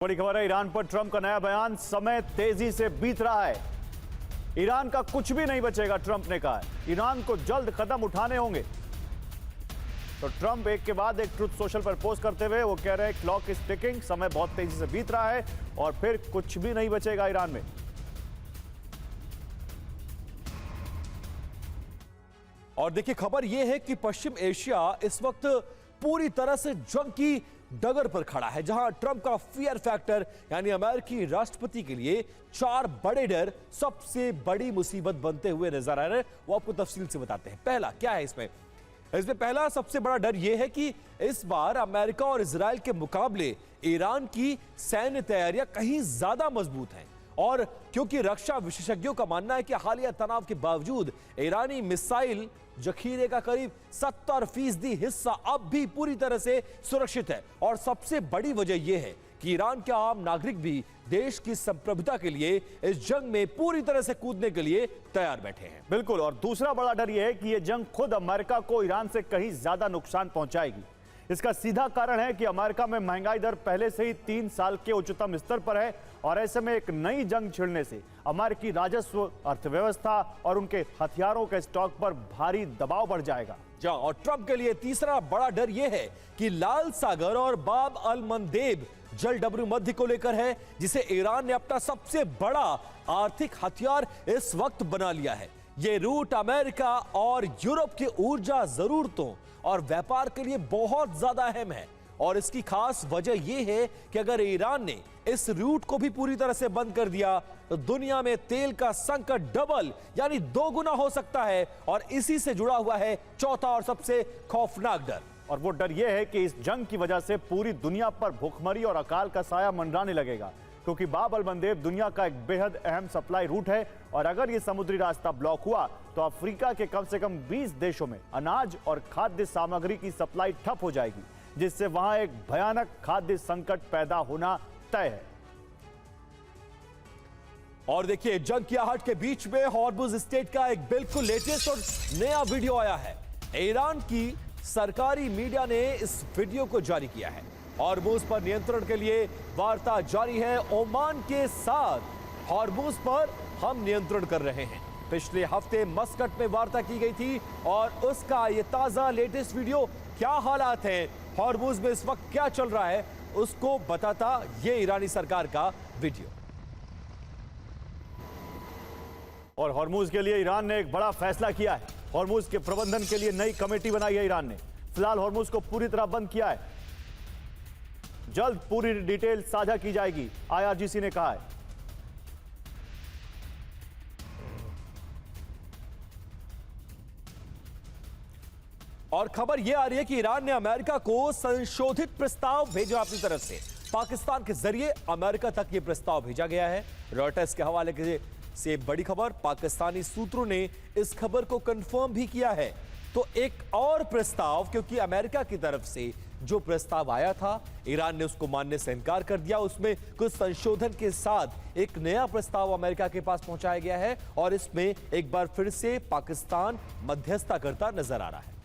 बड़ी खबर है, ईरान पर ट्रंप का नया बयान। समय तेजी से बीत रहा है, ईरान का कुछ भी नहीं बचेगा, ट्रंप ने कहा है। ईरान को जल्द कदम उठाने होंगे। तो ट्रंप एक के बाद एक ट्रुथ सोशल पर पोस्ट करते हुए वो कह रहे हैं क्लॉक इज टिकिंग, समय बहुत तेजी से बीत रहा है और फिर कुछ भी नहीं बचेगा ईरान में। और देखिए, खबर यह है कि पश्चिम एशिया इस वक्त पूरी तरह से जंग की डगर पर खड़ा है, जहां ट्रंप का फियर फैक्टर यानी अमेरिकी राष्ट्रपति के लिए 4 बड़े डर सबसे बड़ी मुसीबत बनते हुए नजर आ रहे हैं। वो आपको तफसील से बताते हैं। पहला क्या है इसमें पहला सबसे बड़ा डर यह है कि इस बार अमेरिका और इजराइल के मुकाबले ईरान की सैन्य तैयारियां कहीं ज्यादा मजबूत हैं। और क्योंकि रक्षा विशेषज्ञों का मानना है कि हालिया तनाव के बावजूद ईरानी मिसाइल जखीरे का करीब 70% हिस्सा अब भी पूरी तरह से सुरक्षित है। और सबसे बड़ी वजह यह है कि ईरान के आम नागरिक भी देश की संप्रभुता के लिए इस जंग में पूरी तरह से कूदने के लिए तैयार बैठे हैं। बिल्कुल। और दूसरा बड़ा डर यह है कि यह जंग खुद अमेरिका को ईरान से कहीं ज्यादा नुकसान पहुंचाएगी। इसका सीधा कारण है कि अमेरिका में महंगाई दर पहले से ही 3 साल के उच्चतम स्तर पर है और ऐसे में एक नई जंग छिड़ने से अमेरिकी राजस्व, अर्थव्यवस्था और उनके हथियारों के स्टॉक पर भारी दबाव बढ़ जाएगा। और ट्रंप के लिए तीसरा बड़ा डर यह है कि लाल सागर और बाब अल मंदेब जल डब्ल्यू मध्य को लेकर है, जिसे ईरान ने अपना सबसे बड़ा आर्थिक हथियार इस वक्त बना लिया है। ये रूट अमेरिका और यूरोप की ऊर्जा जरूरतों और व्यापार के लिए बहुत ज्यादा अहम है। और इसकी खास वजह यह है कि अगर ईरान ने इस रूट को भी पूरी तरह से बंद कर दिया तो दुनिया में तेल का संकट डबल यानी 2 गुना हो सकता है। और इसी से जुड़ा हुआ है चौथा और सबसे खौफनाक डर। और वो डर यह है कि इस जंग की वजह से पूरी दुनिया पर भूखमरी और अकाल का साया मंडराने लगेगा, क्योंकि बाब अल मंदेब दुनिया का एक बेहद अहम सप्लाई रूट है। और अगर यह समुद्री रास्ता ब्लॉक हुआ तो अफ्रीका के कम से कम 20 देशों में अनाज और खाद्य सामग्री की सप्लाई ठप हो जाएगी, जिससे वहां एक भयानक खाद्य संकट पैदा होना तय है। और देखिए, जंग की आहट के बीच में हॉर्मुज स्टेट का एक बिल्कुल लेटेस्ट और नया वीडियो आया है। ईरान की सरकारी मीडिया ने इस वीडियो को जारी किया है। हॉर्मुज पर नियंत्रण के लिए वार्ता जारी है ओमान के साथ। हॉर्मुज पर हम नियंत्रण कर रहे हैं। पिछले हफ्ते मस्कट में वार्ता की गई थी और उसका ये ताजा लेटेस्ट वीडियो, क्या हालात हैं हॉर्मुज में इस वक्त, क्या चल रहा है, उसको बताता ये ईरानी सरकार का वीडियो। और हॉर्मुज के लिए ईरान ने एक बड़ा फैसला किया है। हॉर्मुज के प्रबंधन के लिए नई कमेटी बनाई है ईरान ने। फिलहाल हॉर्मुज को पूरी तरह बंद किया है। जल्द पूरी डिटेल साझा की जाएगी, आईआरजीसी ने कहा है। और खबर यह आ रही है कि ईरान ने अमेरिका को संशोधित प्रस्ताव भेजा अपनी तरफ से। पाकिस्तान के जरिए अमेरिका तक यह प्रस्ताव भेजा गया है। रॉयटर्स के हवाले से बड़ी खबर, पाकिस्तानी सूत्रों ने इस खबर को कंफर्म भी किया है। तो एक और प्रस्ताव, क्योंकि अमेरिका की तरफ से जो प्रस्ताव आया था ईरान ने उसको मानने से इनकार कर दिया। उसमें कुछ संशोधन के साथ एक नया प्रस्ताव अमेरिका के पास पहुंचाया गया है और इसमें एक बार फिर से पाकिस्तान मध्यस्थता करता नजर आ रहा है।